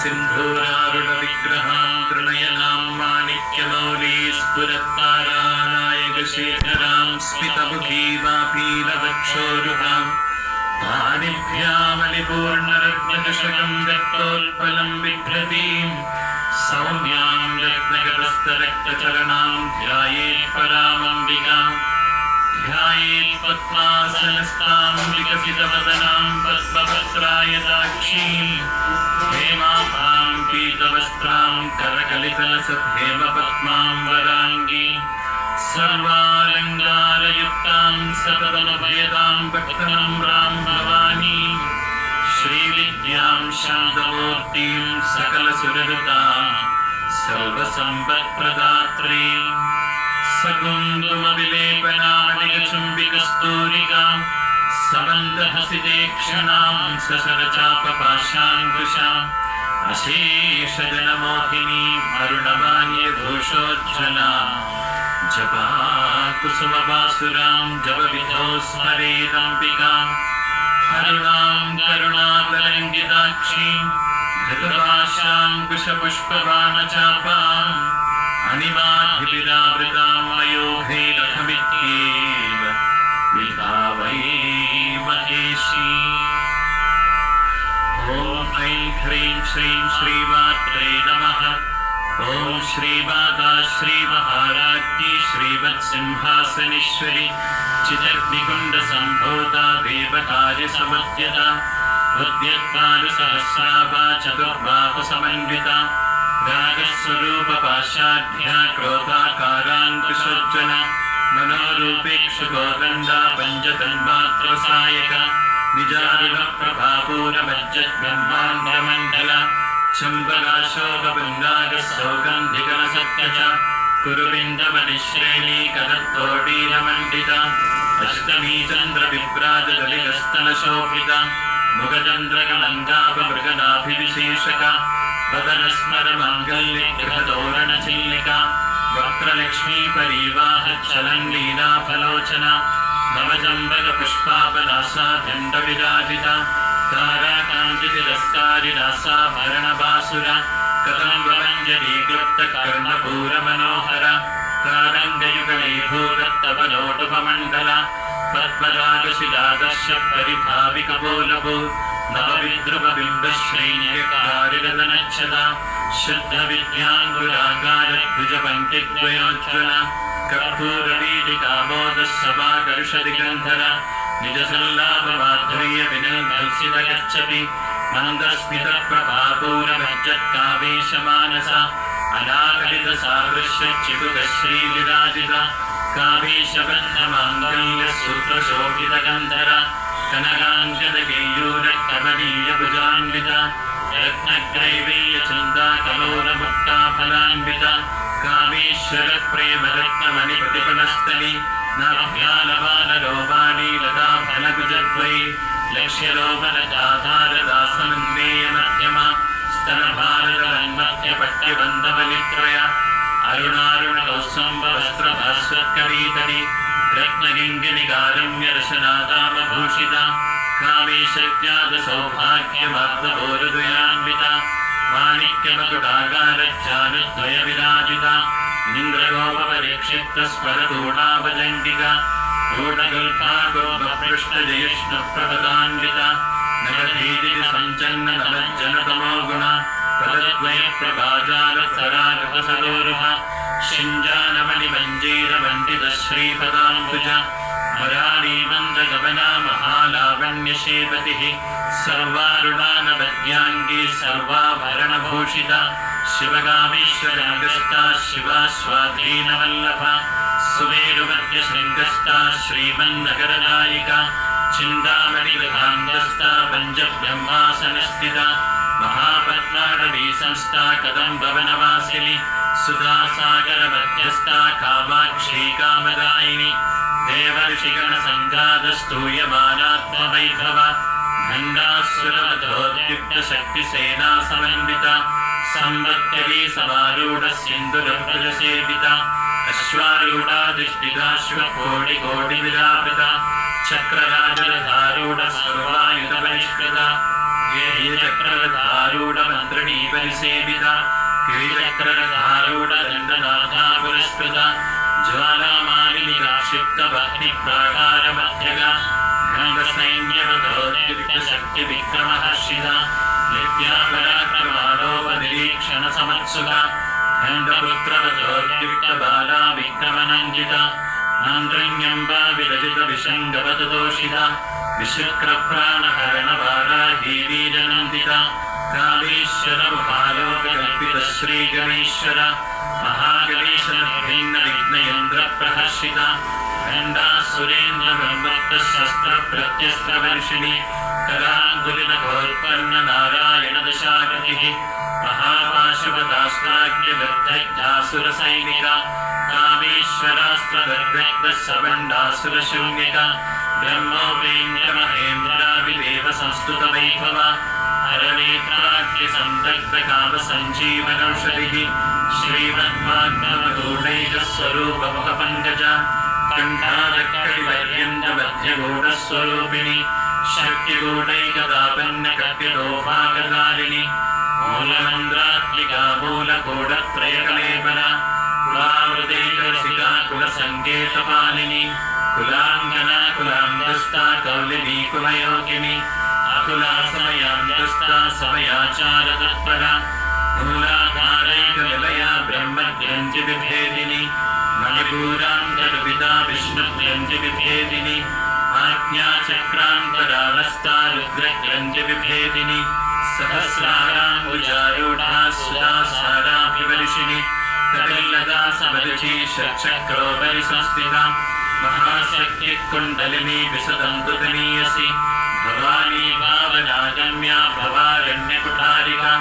सिन्धूरारुणविग्रहां त्रिनयनां माणिक्यमौलीस्फुरत्तारानायकशेखरां स्मितमुखीमापीनवक्षोरुहां पाणिभ्यामलिपूर्णरत्नचषकं रक्तोत्पलं बिभ्रतीं सौम्यां रत्नगतस्थरक्तचरणां ध्यायेत् परामम्बिकाम् ध्यायेत् पद्मासनस्तां विकसितवदनां पद्मपत्रायताक्षीं हेमाभां पीतवस्त्रां करकलितलसद्धेमपद्मां वराङ्गी सर्वालङ्कारयुक्तां सततमभयदां भक्तनम्रां भवानीं श्रीविद्यां शान्तमूर्तिं सकलसुरनुतां सर्वसम्पत्प्रदात्रीं सकुङ्कुमविलेपनामणिकचुम्बिकस्तूरिकां समन्दहसितेक्षणां सशरचापपाशाङ्कुशाम् अशेषजनमोहिनीम् अरुणमाल्यघोषोज्ज्वलां जपाकुसुमबासुरां जपविधौ स्मरेदम्बिकां अरुणां करुणातरङ्गिताक्षीं धृतपाशाङ्कुशपुष्पबाणचापाम् अनिमाभिविरावृतां मयोघैरघमित्येव विभावै महेशी। ॐ ऐं ह्रीं श्रीं श्रीमात्रे नमः। ॐ श्रीमाता श्रीमहाराज्ञी श्रीवत्सिंहासनेश्वरी चिदग्निकुण्डसम्भूता देवकार्यसमुद्यता उद्यत्पादसहस्राभा चतुर्बाहुसमन्विता रागस्वरूपपाशाढ्या क्रोधाकाराङ्कुशोज्ज्वला मनोरूपेक्षु गोदण्डा पञ्चतन्मात्रसायका निजारुणप्रभापूरमज्जद्ब्रह्माण्डमण्डला चम्बकाशोकपुण्डागसौगन्धिकलसत्कचा कुरुविन्दमणिश्रेणीकरत्तोडीरमण्डिता अष्टमी चन्द्रविभ्राजदलितस्तनशोभिता मुखचन्द्रकलङ्कापमृगनाभिविशेषका वदनस्मरमाङ्गल्यगृहतोरणचिल्लिका वक्त्रलक्ष्मी परीवाहच्छलङ्लीलाफलोचना नवजम्बकपुष्पापनासा दण्डविराजिता ताराकान्तितिरस्कारिरासाभरणबासुरा कदम्बमञ्जरीक्लुप्तकर्णपूरमनोहरा तारङ्गयुगलीभूतत्तवलोटुपमण्डला पद्मरागशिलादर्श परिभाविकबोलभू नवविद्रुमबिम्बश्रेण्यकारिरदनच्छदा शुद्धविद्याङ्गुराकारद्विजपङ्क्तिद्वयोज्ज्वला कर्पूरवीलिकामोदस्सभाकरुषदिगन्धरा निजसल्लाभमाधुर्यविनिर्भर्सितगच्छति मन्दस्मितप्रभापूरमज्जत्कावेशमानसा अनाकलितसादृश्यच्युतश्रीविराजिता कावेशबद्धमाङ्गल्यसूत्रशोभितगन्धरा कनकाङ्गदकेयूरकमनीयभुजान्विता रत्नग्रैवेयचन्दाकलोलमुक्ताफलान्विता कामेश्वरप्रेमरत्नमणिप्रतिपणस्थली नाभ्यालवानलोभानी लता फलकुजद्वै लक्ष्यलोभनजाधारदासमन्वेयमध्यमा स्तनभारतलन्मध्यपट्यबन्धबलित्रया अरुणारुणकौस्तुम्भवस्त्रभास्वत्करीतली रत्नगिङ्गिनिकारम्यरशनादामभूषिता कामेशज्ञातसौभाग्यमार्दभोरुद्वयान्विता माणिक्यमकुटागारज्जानुद्वयविराजिता इन्द्रगोपपरीक्षिप्तस्वरतूणाभजङ्गिका गूढगुल्फागोपपृष्ठजयिष्णुप्रपदान्विता नवधीतिसञ्चन्ननवज्जनतमो गुणा पदद्वयप्रभाजालसरागपसरोरुहा शिञ्जानमणिमञ्जीरमण्डितश्रीपदाम्बुजा मरारीमन्दगमना महालावण्यशेपतिः सर्वारुणानवद्याङ्गी सर्वाभरणभूषिता शिवगामेश्वरागस्ता शिवा स्वाधीनवल्लभा सुमेरुमध्यशृङ्गस्ता श्रीमन्नगरनायिका चिन्तामणिगृहाङ्गस्ता पञ्चब्रह्मासनस्थिता महापद्माडवी संस्था कदम्बवनवासिनी सुधासागरमध्यस्था कामाक्षी कामदायिनी देवर्षिगणसङ्घातस्तूयमानात्मवैभवा भण्डासुरवधोद्युक्तशक्तिसेना समन्विता संवत्करी समारूढसिन्धुरप्रजसेविता अश्वारूढाधिष्ठिताश्वकोटिकोटिविरावृता चक्रराजरथारूढ सर्वायुधबहिष्कृता चक्रधारूढमन्त्रिणी परिसेविता गिरिचक्रधारूढदण्डनाथा पुरस्कृता ज्वालामालिनिराक्षिप्तभग्निप्राकारमध्यगा खण्डसैन्यवधोद्युक्तशक्तिविक्रमहर्षिता नित्या पराक्रमालोपनिरीक्षणसमत्सुका खण्डपुत्रवधोद्युक्तबाला विक्रमनन्दिता आन्द्रण्यम्बा विरचितविषङ्गवतदोषिता विशुक्रप्राणहरणवाराहीवीरनन्दिता कामेश्वर महालोककल्पितश्रीगणेश्वर महागणेशनिर्भिन्नविघ्नयन्त्रप्रहर्षिता खण्डासुरेन्द्रब्रह्मोक्तशस्त्रप्रत्यस्त्रवर्षिणि कराङ्गुलिनभोत्पन्ननारायणदशाकृतिः महापाशवदास्त्राग्निबद्धैत्यासुरसैनिका कामेश्वरास्त्रगर्भैक्तसवण्डासुरशून्यका ब्रह्मोपेन्द्रमहेन्द्राविदेव संस्तुतवैभव हरनेत्राग्निसन्दग्धकामसञ्जीवनौषधिः श्रीमद्भागवतगौडैकस्वरूपमुखपङ्कज कण्ठादकटिपर्यन्तमध्यगौडस्वरूपिणि शक्तिगौडैकदापन्नकट्यलोभागदारिणि मूलमन्त्रात्मिका मूलगौडत्रयकलेपना कुलामृतैकरसिका कुलसङ्केतपालिनी कुलाङ्गना कुलाङ्गस्था कौलिनी कुलयोगिनी अकुला समयाङ्गस्था समयाचारतत्परा मूलाधारैकनिलया ब्रह्मग्रन्थिविभेदिनी मणिपूरान्तर्पिता विष्णुग्रन्थिविभेदिनी आज्ञाचक्रान्तरालस्था रुद्रग्रन्थिविभेदिनी सहस्राराम्बुजारूढा सुधासाराभिवर्षिणि कटिल्लता समरुचि षट्चक्रोपरि संस्थिता महाशक्तिः कुण्डलिनी विसदन्तुतनीयसि भवानी भावनागम्या भवारण्यकुठारिका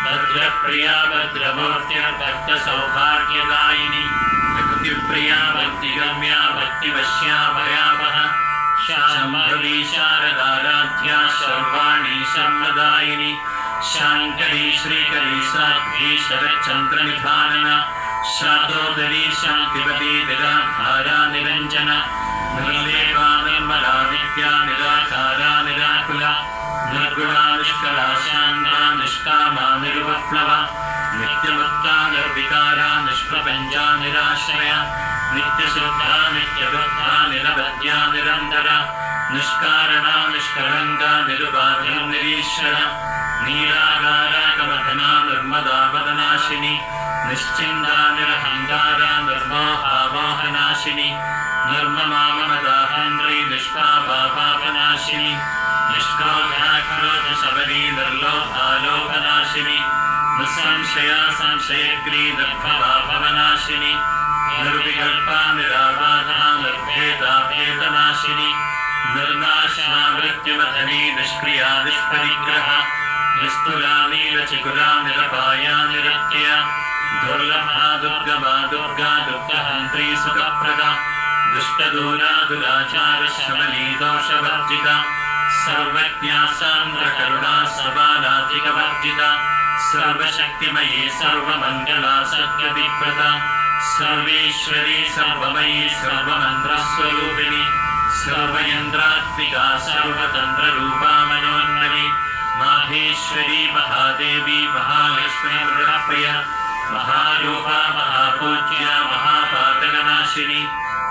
भद्रप्रिया भद्रमूर्तिर्भक्तसौभाग्यदायिनी भक्तिप्रिया भक्तिगम्या भक्तिवश्या भयावह शाम्भवी शारदाराध्या सर्वाणी शर्मदायिनी शाङ्करी श्रीकरी साध्वी शरच्चन्द्रनिधानना शातोदरी शान्तिपती निराधारा निरञ्जना निर्लेपा निर्मला नित्या निराकारा निराकुला निर्गुणा निष्कला शान्ता निष्कामा निर्वप्लवा नित्यमुक्ता निर्विकारा निष्प्रपञ्चा निराश्रया नित्यशुद्धा नित्यबुद्धा निरवध्या निरन्तरा निष्कारणा निष्कलङ्का निरुपाधिर्निरीश्वरा नीलागारा कमठना निर्मदा वदनाशिनी निश्चिन्दा निरहङ्कारा निर्मोहामोहनाशिनी निर्ममा ममदाहन्द्री निष्पापापापनाशिनी निष्क्रोधाक्रोधशबरी निर्लोभालोकनाशिनी निसंशया संशयग्री निर्भवाभवनाशिनी निर्विकल्पा निराबाधा निर्भेदा भेदनाशिनी निर्नाशा मृत्युमथनी निष्क्रिया निष्परिग्रहा निस्तुला नीलचिकुरा निरपाया निरत्यया दुर्लभा दुर्गमा दुर्गा दुर्गहन्त्री सुखप्रदा दुष्टदूरा दुराचार शमनी दोषवर्जिता सर्वज्ञा सान्द्रकरुणा सबालाधिकवर्जिता सर्वशक्तिमयी सर्वमङ्गला सद्गतिप्रदा सर्वेश्वरी सर्वमयी सर्वमन्त्रस्वरूपिणी सर्वयन्त्रात्मिका सर्वतन्त्ररूपा मनोन्मनी माहेश्वरी महादेवी महालक्ष्मी मृगप्रिया महारूपा महापूज्या महापातकनाशिनी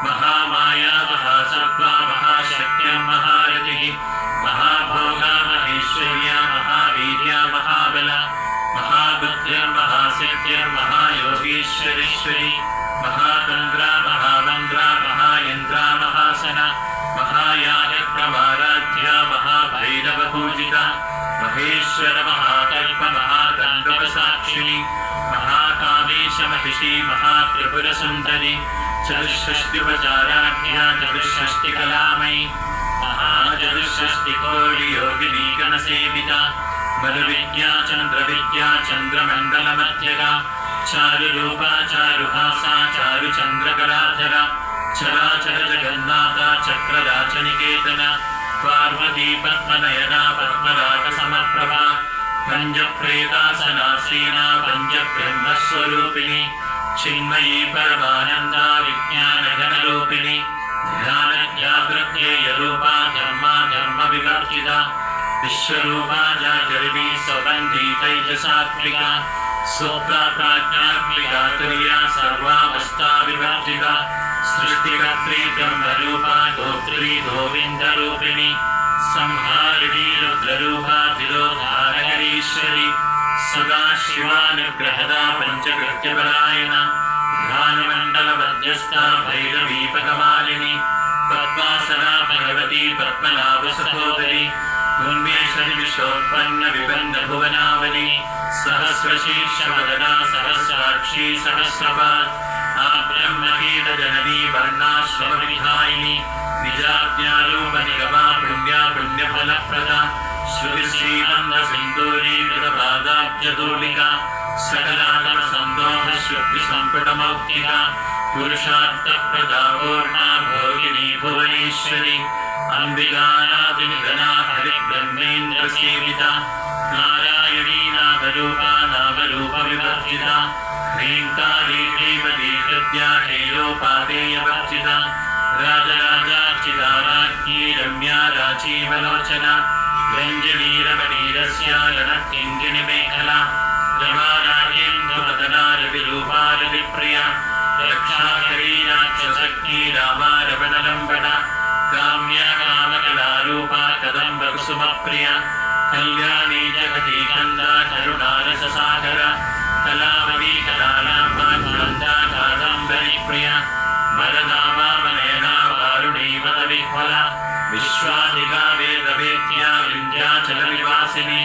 महामाया महासत्त्वा महाशक्तिः महारथिः महाभोगा महेश्वर्या महावीर्या महाबला महाबुद्धिर्महासिद्धिर्महायोगीश्वरेश्वरी महातन्द्रा महामन्द्रा महायन्त्रा महासना महायागप्रमाराध्या महाभैरवपूजिता महेश्वर महाकल्प महाताण्डवसाक्षिणी महाकामेश महिषी महात्रिपुरसुन्दरी चतुष्षष्टिपचाराढ्या चतुष्षष्टिकलामयी महाचतुष्षष्टिकोटियोगिनी गणसेविता बलविद्या चन्द्रविद्या चन्द्रमण्डलमध्यगा चारुरूपा चारुहासा चारुचन्द्रकलाधरा चराचर जगन्नाथा चक्रराजनिकेतना पार्वती पद्मनयना पद्मरागसमप्रभा पञ्चप्रेतासनासीना पञ्चब्रह्मस्वरूपिणी चिन्मयी परमानन्दा विज्ञानघनरूपिणी ध्यानज्ञातृत्येयरूपा धर्मा धर्मविवर्जिता विश्वरूपा जागर्वी सौगन्धी तैजसात्मिका सोप्ता प्राज्ञात्मिका तुर्या सर्वावस्था विवर्जिता सृष्टिकर्त्री ब्रह्मरूपा गोत्री गोविन्दरूपिणी संहारिणी रुद्ररूपा तिरोधारकरीश्वरी सदा शिवानुग्रहदा पञ्चकृत्यपरायणा भानुमण्डलमध्यस्था भैरवीपकमालिनी पद्मासना भगवती पद्मनाभसहोदरी उन्मेषणि विश्वोत्पन्न विबन्ध भुवनावली सहस्रशीर्षवदना सहस्राक्षी सहस्रपाद आब्रह्मकीटजननी वर्णाश्रमविधायिनी निजाज्ञारूपनिगमा पुण्या पुण्यफलप्रदा श्रुतिश्रीनन्दसिन्दूरीकृतपादाब्जतूलिका सकलागमसन्दोहश्रुतिसम्पुटमौक्तिका पुरुषार्थप्रदा पूर्णा भोगिनी भुवनेश्वरी अम्बिकानादिनिधना हरिब्रह्मेन्द्रसेविता नारायणी नामरूपा नामरूपविवर्जिता ह्रीङ्कारी श्रीमती हृद्या हेयोपादेयवर्जिता राजराजार्चिता राज्ञी रम्या राजीवलोचना रञ्जनीरमणीरस्यायणकिङ्गिणिमेखला रमाराजेन्द्रवदना रविरूपा रविप्रिया रक्षाकरी राक्षसज्ञी रामा रमणलम्बना काम्या कामकलारूपा कदम्बकुसुमप्रिया कल्याणी जगती कन्दा करुणारससागरा कलावती कलालाम्बा कान्ता कादम्बरीप्रिया वरदा वामनयना वारुणी वदविह्वला विश्वादिका वेदवेद्या विन्ध्याचलनिवासिनी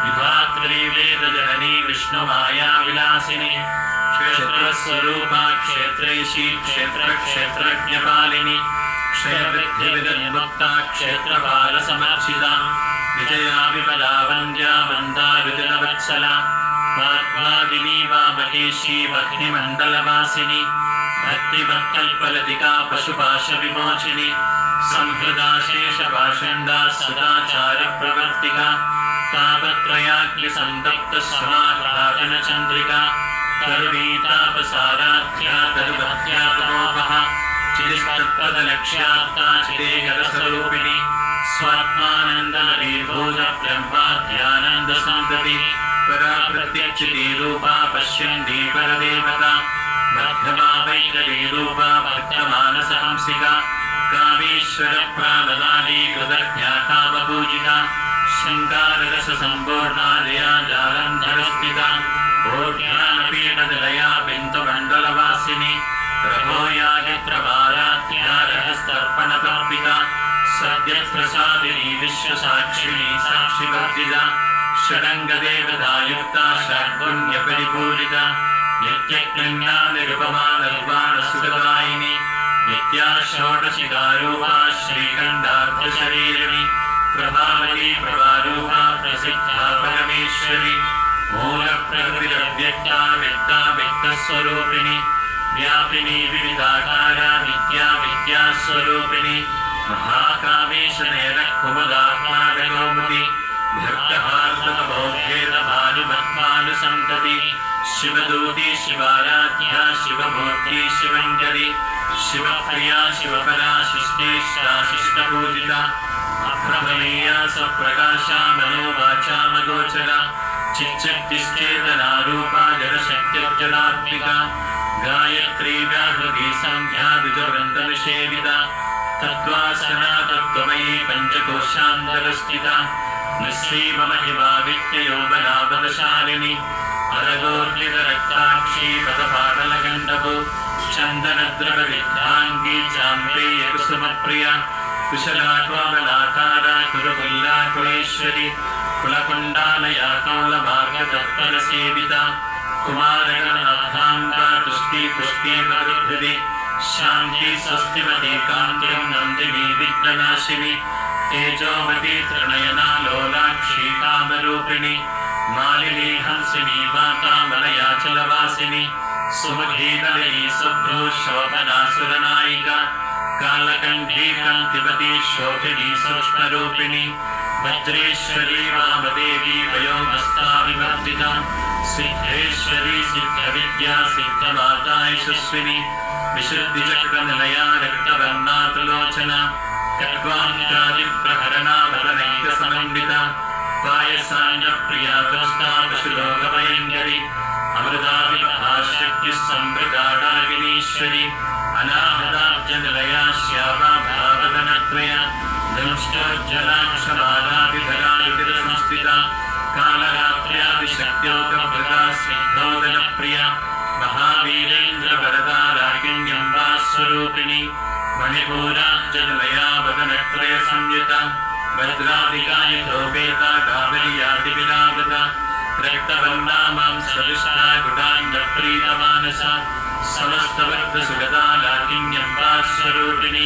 विधात्री वेदजननी विष्णुमाया विलासिनी क्षेत्रस्वरूपा क्षेत्रैषी क्षेत्रक्षेत्रज्ञपालिनी क्षयवृद्धिविदन्मुक्ता क्षेत्रपालसमर्चिता विजया विमला वन्द्या मन्दारुजनवत्सला वाग्वादिनी वामहेशी वह्निमण्डलवासिनी भक्तिमत्कल्पलतिका पशुपाशविमोचिनी संहृदा शेषपाषण्डा सदाचारप्रवर्तिका तापत्रयाग्निसन्तप्तसमाह्लादनचन्द्रिका करुणीतापसाराध्या तरुभक्त्या तमोपः चिदिस्तत्पदलक्ष्यार्ता चिदेकरस्वरूपिणी स्वात्मानन्दलरीभूत ब्रह्माध्यानन्दसन्ततिः परा प्रत्यक्षितीरूपा पश्यन्ती परदेवता मध्यमा वैकलीरूपा भक्तमानसहंसिका कामेश्वरप्राणदानी कृतज्ञातावपूजिता शृङ्गाररससम्पूर्णा जया जालन्धरस्थिता भोज्ञानपीठनिलया बिन्दुमण्डलवासिनी रघोयायत्रवाराध्या रहस्तर्पणतर्पिता सद्यप्रसादिनी विश्वसाक्षिणी साक्षिवर्जिता षडङ्गदेवतायुक्ता षड्गुण्यपरिपूरिता नित्यज्ञानिरुपमा निर्वाणसुखदायिनी नित्या षोडशिकारूपा श्रीकण्ठार्थशरीरिणी प्रभावती प्रभारूपा प्रसिद्धा परमेश्वरी मूलप्रकृतिरव्यक्ता व्यक्ता व्यक्तस्वरूपिणी व्यापिनी विविधाकारा नित्या विद्यास्वरूपिणी महाकामेशनेरकुमुदाह्लादकौमुदी भक्तहार्दकबोधेदभानुमत्मानुसन्तति शिवदूती शिवाराध्या शिवमूर्ति शिवङ्करी शिवप्रिया शिवपरा शिष्टेष्टा शिष्टपूजिता अप्रमेया सप्रकाशा मनोवाचामगोचरा चिच्चक्तिश्चेतनारूपा जडशक्तिर्जडात्मिका गायत्री व्याहृति संख्या द्विजवृन्दनिषेविता तत्त्वासना तत्त्वमयी पञ्चकोशान्तरस्थिता निःश्रीमहिमा विद्ययोगलाभवशालिनी अरगोर्लितरक्ताक्षी पदपाटलगण्डभो चन्दनद्रवविद्धाङ्गी चाम्बेयकुसुमप्रिया कुशलात्वामलाकारा कुरुकुल्लाकुलेश्वरी कुलकुण्डालया कौलमार्गतत्परसेविता कुमारगणनाथाम्बा तुष्टि पुष्टिमरुहृदि शान्ति स्वस्तिमती कान्तिं नन्दिनी विघ्ननाशिनी तेजोमती त्रिनयना लोलाक्षी कामरूपिणी मालिनी हंसिनी माता मलयाचलवासिनी सुमुखीनलिनी शुभ्रू शोभनासुरनायिका कालकण्ठी कान्तिमती शोभिनी सूक्ष्मरूपिणी वज्रेश्वरी वामदेवी वयोमस्ता विवर्जिता सिद्धेश्वरी सिद्धविद्या सिद्धमाता यशस्विनी विशुद्धिचक्रनिलया रक्तवर्णा त्रिलोचना खड्वाङ्गादिप्रहरणा वरनैकस समन्विता पायसान्यप्रिया त्रस्ता पशुलोकभयङ्करी अमृताविमहाशक्तिः सम्प्रदाडागिनीश्वरी अनाहताब्जनिलया श्यामा भावगणत्रया दंष्टोज्जलाक्षमालाभिधरायुधिरसंस्थिता कालरात्र्याभिशक्त्योगमृगा स्निग्धोदनप्रिया महावीरेन्द्रवरदा रागिण्यम्बा स्वरूपिणी मणिपूराञ्जनिलया वदनत्रयसंयुता भद्रादिकायुधोपेता कावल्यादिविलावृता रक्तवर्णा मां सविष्टा गुडाङ्गप्रीतमानसा समस्तवर्गसुगता लाकिन्यम्बा स्वरूपिणी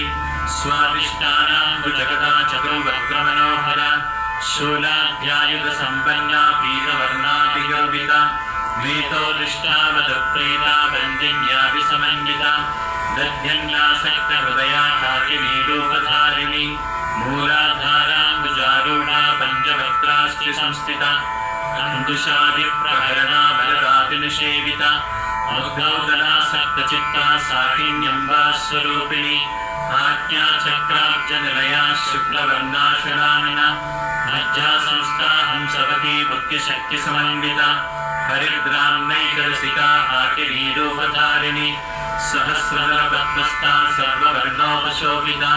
स्वादिष्टानाम्बुजगदा चतुर्वक्त्रमनोहरा शूलाध्यायुधसम्पन्ना पीतवर्णाभिगर्भिता वीतोदिष्टावदप्रीता वन्दिन्याभिसमन्विता दध्यन्यासक्तहृदया काकिनीरूपधारिणी मूलाधाराम्बुजारूढा पञ्चवक्त्रास्ति संस्थिता अङ्कुशादिप्रहरणा बलरातिनिषेविता मुग्धौदलासक्तचित्ता साकिन्यम्बा स्वरूपिणी आज्ञाचक्राब्जनिलया शुक्लवर्णाशनानिना मज्जासंस्था हंसवती बुद्धिशक्तिसमन्विता हरिद्राम्नैकरसिका आकिनीरूपधारिणी सहस्रदलपद्मस्था सर्ववर्णोपशोभिता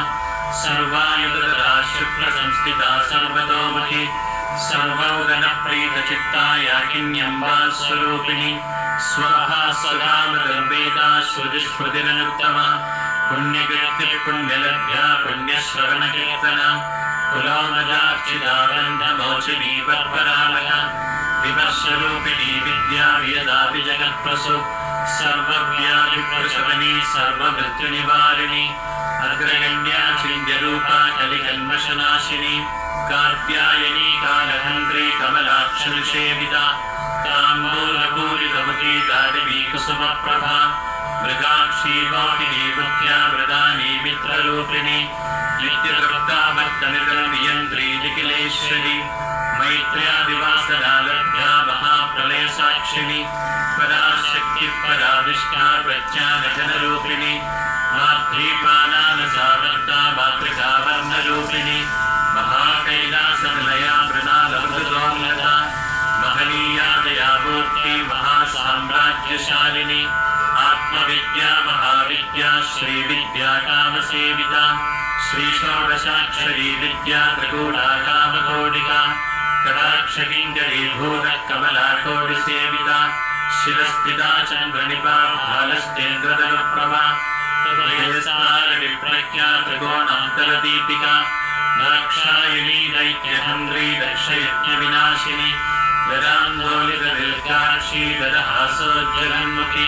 सर्वायुधरा शुक्लसंस्थिता सर्वतोमुखी सर्वौगणप्रीतचित्ता याकिन्यम्बा स्वरूपिणी स्वाहा सदामगर्भेदा श्रुतिस्मृतिरनुत्तमा पुण्यकीर्ति पुण्यलभ्या पुण्यश्रवणकीर्तना कुलोमजार्चिता बन्धमोचिनी वर्परामया विमर्शरूपिणी विद्या वियदापि जगत्प्रसु सर्वव्याधिप्रशमनी सर्वमृत्युनिवारिणी अग्रगण्या चिन्त्यरूपा कलिकल्मषनाशिनी कात्यायनी कालहन्त्री कमलाक्षनिषेविता ताम्बूलपूरितमुखी दाडिवी कुसुमप्रभा मृगाक्षी मोहिनी मुख्या मृदानी मित्ररूपिणी नित्यतृप्ताभक्तनिर्गणनियन्त्री निखिलेश्वरी मैत्र्यादिवासनालभ्या महाप्रलयसाक्षिणी पराशक्तिः पराविष्टा प्रज्ञानजनरूपिणी मातृपानानसावर्ता मातृकावर्णरूपिणी महाकैलासनिलया मृणालमृतोन्नता महनीया दयामूर्ति महासाम्राज्यशालिनी आत्मविद्या महाविद्या श्रीविद्या कामसेविता श्रीषोडशाक्षरी विद्या त्रिकूटा कामकोटिका कटाक्षकिङ्करीभूतः कमलाकोटिसेविता शिरस्थिता चन्द्रनिपा भालस्तेन्द्रधनुप्रभा विप्रज्ञा त्रिकोणान्तरदीपिका दाक्षायिनी दैत्यहन्त्री दक्षयज्ञविनाशिनी गदान्दोलितदीर्घाक्षी गदहासोज्जलन्मुखी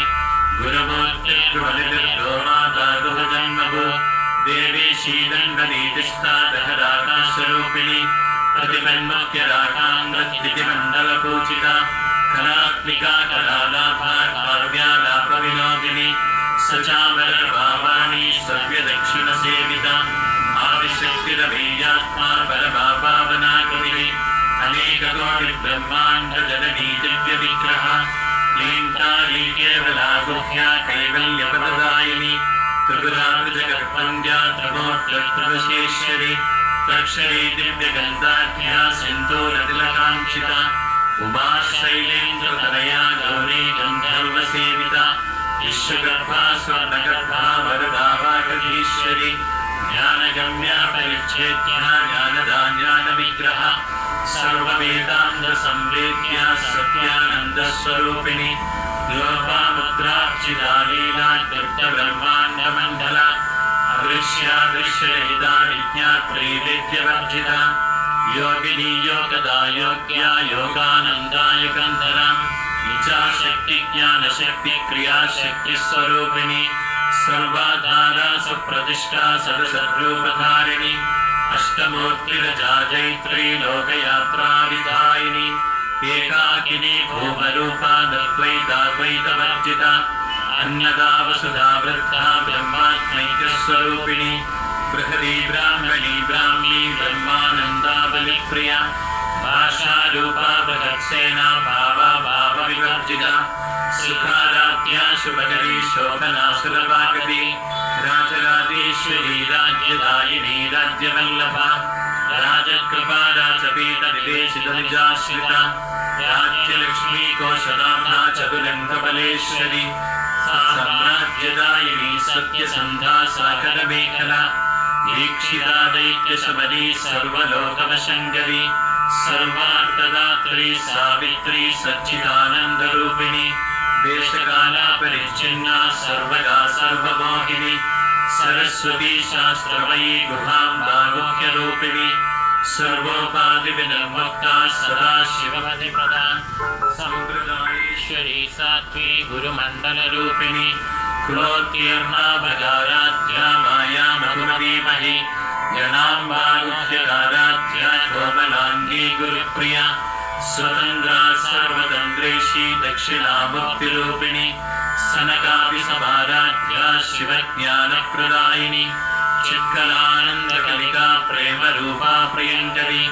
गुरुमूर्तिर्वलिर्गो माता गुहजन्मभू देवी शीदण्डनीतिष्ठा दहराकाशरूपिणी प्रतिपन्मुख्यराकाङ्गस्थितिमण्डलपूजिता कलात्मिका कलालाभा काव्यालापविनोदिनी सचामरभावाणी सव्यदक्षिणसेविता आदिशक्तिरवीयात्मा परमापावनाकृतिः अनेककोटिब्रह्माण्डजननी दिव्यविग्रह क्लीङ्कारी केवला गुह्या कैवल्यपददायिनी त्रिपुरार्जगर्भङ्ग्या त्रिमूर्तिर्त्रिवशेश्वरी त्र्यक्षरी दिव्यगन्धाढ्या सिन्दूरतिलकाङ्क्षिता उमा शैलेन्द्रतनया गौरी गन्धर्वसेविता विश्वगर्भा स्वर्णगर्भा वरदा वागीश्वरी ज्ञानगम्या परिच्छेद्या ज्ञानदा ज्ञानविग्रह सर्ववेदान्तसंवेद्या सत्यानन्दस्वरूपिणी लोपामुद्रार्चिता लीला कृप्तब्रह्माण्डमण्डला अदृश्यादृश्यरहिता विज्ञात्री विद्यवर्जिता योगिनी योगदा योग्या योगानन्दायकन्धरा इच्छाशक्ति ज्ञानशक्ति क्रियाशक्ति स्वरूपिणी सर्वाधारा सुप्रतिष्ठा सदसद्रूपधारिणी अष्टमूर्तिरजा जैत्री लोकयात्रा विधायिनी एकाकिनी भूमरूपा द्वैताद्वैतवर्जिता अन्नदा वसुधा वृत्ता ब्रह्मात्मैकस्वरूपिणी बृहदी ब्राह्मणी ब्राह्मी ब्रह्मानन्दाबलिप्रिया भाषारूपा बृहत्सेना भावा भावविवर्जिता सुखारात्या शुभकरी शोभना सुरभागती राजराजेश्वरी राज्यदायिनी राज्यवल्लभा राजकृपाराजपीठनिवेशितनिजाश्रिता राज्यलक्ष्मी कोशनाम्ना चतुरङ्गबलेश्वरी साम्राज्यदायिनी सत्यसन्धा सागरमेखला दीक्षिता दैत्यशबरी सर्वलोकवशङ्करी सर्वार्थदात्री सावित्री सच्चिदानन्दरूपिणी देशकालापरिच्छिन्ना सर्वगा सर्वमोहिनी सरस्वती शास्त्रमयी गुहाम्बा गुह्यरूपिणी सर्वोपाधिविनिर्मुक्ता सदा शिवपतिप्रदा सम्प्रदायेश्वरी सात्वी गुरुमण्डलरूपिणी कुलोत्तीर्णा भगाराध्या माया मधुमतीमही जनाम्बा गुह्यकाराध्या कोमलाङ्गी गुरुप्रिया स्वतन्त्रा सर्वतन्त्रेशी दक्षिणामुक्तिरूपिणी सनकाभिसमाराध्या शिवज्ञानप्रदायिनी चित्कलानन्दकलिका प्रेमरूपा प्रियङ्करी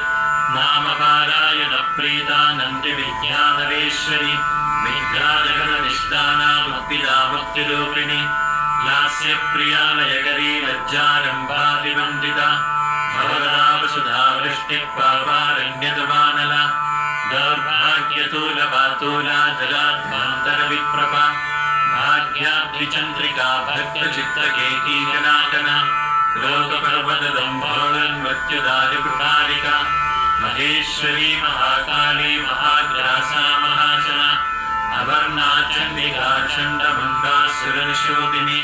नामपारायणप्रीता नन्दिविद्याधरेश्वरी विद्याजगदनिष्ठाना मुक्तिदा मुक्तिरूपिणी लास्यप्रिया लयकरी लज्जारम्भादिवन्दिता भवदावसुधा वृष्टिपापारण्यतमानला दौर्भाग्यतूलवातूला जलाध्वान्तरविप्रभा भाग्याब्धिचन्द्रिका भक्तचित्तकेकीकनाकना लोकपर्वतदम्भोळन्मृत्युदारिपुटारिका महेश्वरी महाकाली महाग्रासा महाशना अवर्णा चण्डिका चण्डमुण्डा सुरनिशोदिनी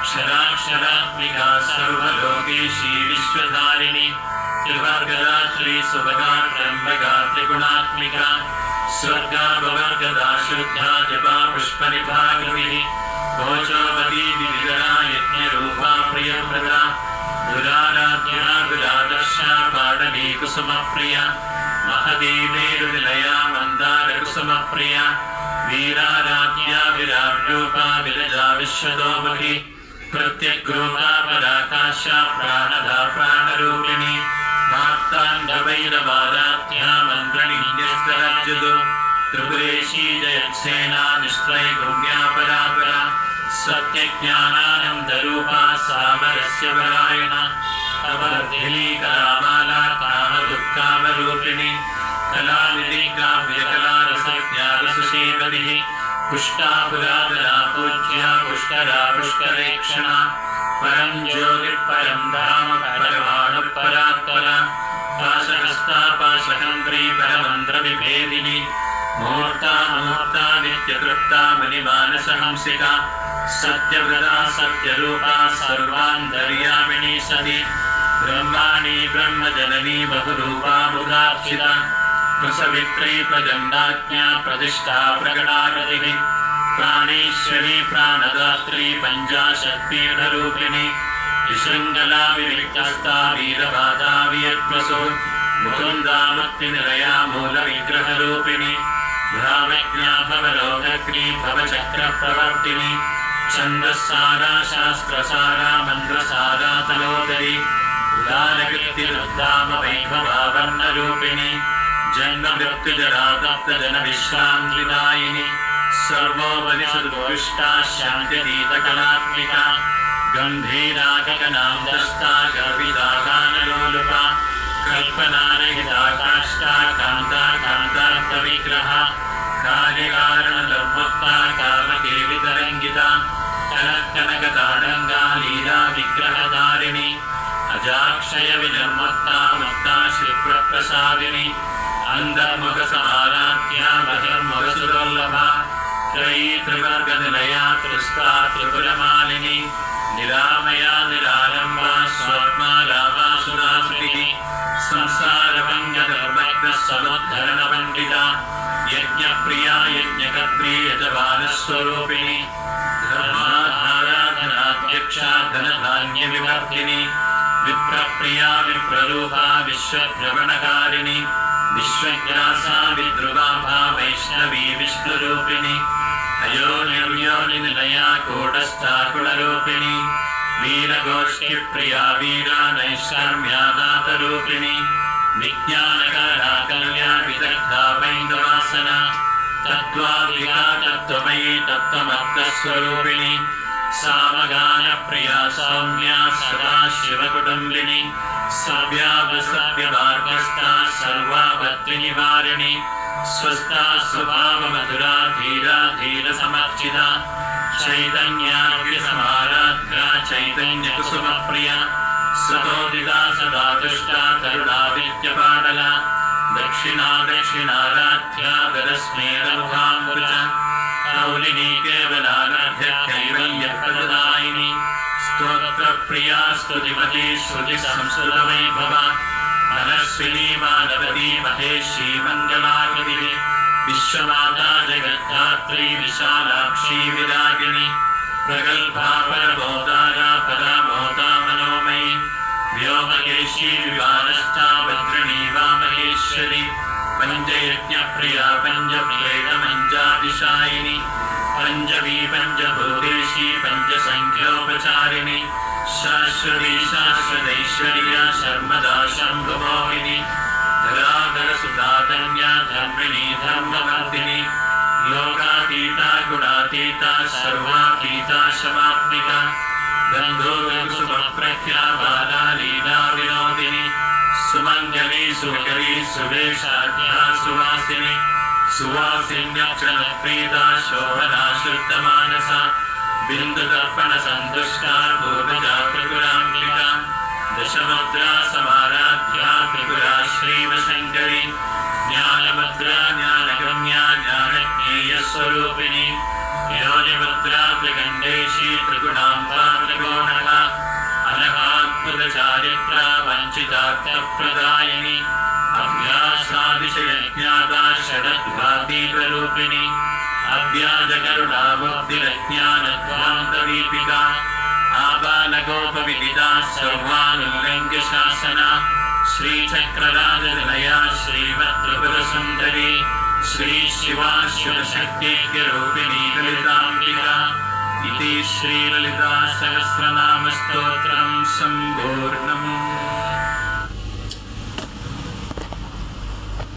क्षराक्षरात्मिका सर्वलोकेशी विश्वधारिणी त्रिवर्गदात्री सुभगा त्र्यम्बका त्रिगुणात्मिका स्वर्गापवर्गदा शुद्धा जपा पुष्पनिभागविः भोजोपदी विविधरा यज्ञरूपा प्रियव्रता दुराराध्या दुरादर्शा पाडवीकुसुमप्रिया महदीमेरुनिलया मन्दारकुसुमप्रिया वीराराध्या विराट्रूपा विरजा विश्वतोमुखी प्रत्यग्रूपा पराकाशा प्राणदा प्राणरूपिणी मार्ताण्डवैरवाराध्या मन्त्रनिन्यस्तराज्यदो त्रिपुरेशी जयत्सेना निस्त्रैगुण्या परापरा सत्यज्ञानानन्दरूपा सामरस्य परायणा कमलधिली कलामाला कामदुःखामरूपिणी कलानिधि काव्यकलारसज्ञानसुषेवदिः पुष्टापुरादना पूज्या पुष्करा पुष्करेक्षणा परं ज्योतिः धाम परमाणुपरात्परा पाशहस्ता पाशहन्त्री परमन्त्रविभेदिनी मूर्ता मूर्ता नित्यतृप्ता मुनिमानसहंसिका सत्यव्रता सत्यरूपा सर्वान्तर्यामिणी सती ब्रह्माणी ब्रह्मजननी बहुरूपा बुधार्चिता प्रसवित्री प्रचण्डाज्ञा प्रतिष्ठा प्रकटाकृतिः प्राणेश्वरी प्राणदात्री पञ्चाशत्पीठरूपिणी विशृङ्खला विविक्तस्ता वीरबाधा वियत्वसो मुकुन्दा मुक्तिनिलया मूलविग्रहरूपिणी भ्रामज्ञा भवलोकग्नी भवचक्रप्रवर्तिनी छन्दस्सारा शास्त्रसारा मन्त्रसारा तलोदरी उदारकीर्तिरुद्धाम वैभवावर्णरूपिणी जन्ममृत्युजरातप्तजनविश्रान्तिदायिनी सर्वोपनिषदुष्टा शान्तितीतकलात्मिका गम्भीरागगनान्दस्ता गर्भिदागानलोलुपा कल्पनारहिता काष्ठा कान्ता कान्तार्थविग्रहा कार्यकारणदुर्मुक्ता कामकेलितरङ्गिता कनकताडङ्गा लीला विग्रहधारिणी अजाक्षय विनिर्मुक्ता मुक्ता क्षिप्रप्रसादिनी अन्तर्मुखसमाराध्या बहिर्मुखसुदुर्लभा त्रयी त्रिवर्गनिलया त्रिस्ता त्रिपुरमालिनी निरामया निरालम्बा स्वात्मा रामासुरासुरिः संसारभङ्गधर्मज्ञसमुद्धरणपण्डिता यज्ञप्रिया यज्ञकर्त्री यजमानस्वरूपिणी धर्माराधनाध्यक्षा धनधान्यविवर्धिनी विप्रप्रिया विप्ररूपा विश्वभ्रमणकारिणी विश्वज्ञासा विद्रुवाभा वैष्णवी विष्णुरूपिणी अयोनिर्योनिनिलया कूटस्था कुलरूपिणी वीरगोष्ठिप्रिया वीरा नैष्कर्म्यादातरूपिणी विज्ञानकरा कल्या विदग्धा वैन्दवासना तत्त्वादिका तत्त्वमयी तत्त्वमर्थस्वरूपिणी सामगानप्रिया सौम्या सदा शिवकुटुम्बिनी सव्यावसव्यमार्गस्था सर्वापत्तिनिवारिणी स्वस्था स्वभावमधुरा धीरा धीरसमर्चिता चैतन्याव्यसमाराध्या चैतन्यकुसुमप्रिया सतोदिता सदा तुष्टा तरुणादित्यपाटला दक्षिणा दक्षिणाराध्या दरस्मेरमुखाम्बुजा कौलिनी केवलाराध्या कैवल्यप्रदायिनी स्तोत्रप्रिया स्तुतिमती श्रुतिसंस्कृतवैभवा मनस्विनी मानवती महेशी मङ्गलाकृतिः विश्वमाता जगद्धात्री विशालाक्षी विरागिणी प्रगल्भा परमोदारा परामोदा मनोमयी व्योमकेशी विवानस्था भद्रिणी वामकेश्वरी पञ्चयज्ञप्रिया पञ्चप्रेतमञ्जादिशायिनी पञ्चमी पञ्चभूतेशी पञ्चसङ्ख्योपचारिणी शाश्वती शाश्वतैश्वर्या शर्मदा शम्भुमोहिनी धराधरसुधाधन्या धर्मिणी धर्मवर्धिनी लोकातीता गुणातीता सर्वातीता शमात्मिका गन्धोगसुमप्रख्या बाला लीला विनोदिनी सुमङ्गली सुकरी सुवेशाख्या सुवासिनी सुवासिन्यक्षणप्रीता शोभना शुद्धमानसा बिन्दुदर्पणसन्तुष्टा पूर्वजा त्रिपुराम्बिका दशमुद्रा समाराध्या त्रिपुरा श्रीवशङ्करी ज्ञानमुद्रा ज्ञानगम्या ज्ञानज्ञेयस्वरूपिणी योनिमुद्रा त्रिगण्डेशी त्रिगुणाम्बा त्रिगोणका अनघात्मकचारित्रा वञ्चितार्थप्रदायिनी अभ्यासादिशयज्ञाता षडद्वादीपरूपिणी अव्याजकरुणाबुद्धिरज्ञानध्वान्तदीपिका आबालगोपविदिता सर्वानुल्लङ्घ्यशासना श्रीचक्रराजनिलया श्रीमत्त्रिपुरसुन्दरी श्रीशिवा शिवशक्त्यैक्यरूपिणी ललिताम्बिका इति श्रीललिता सहस्रनामस्तोत्रं शम्भो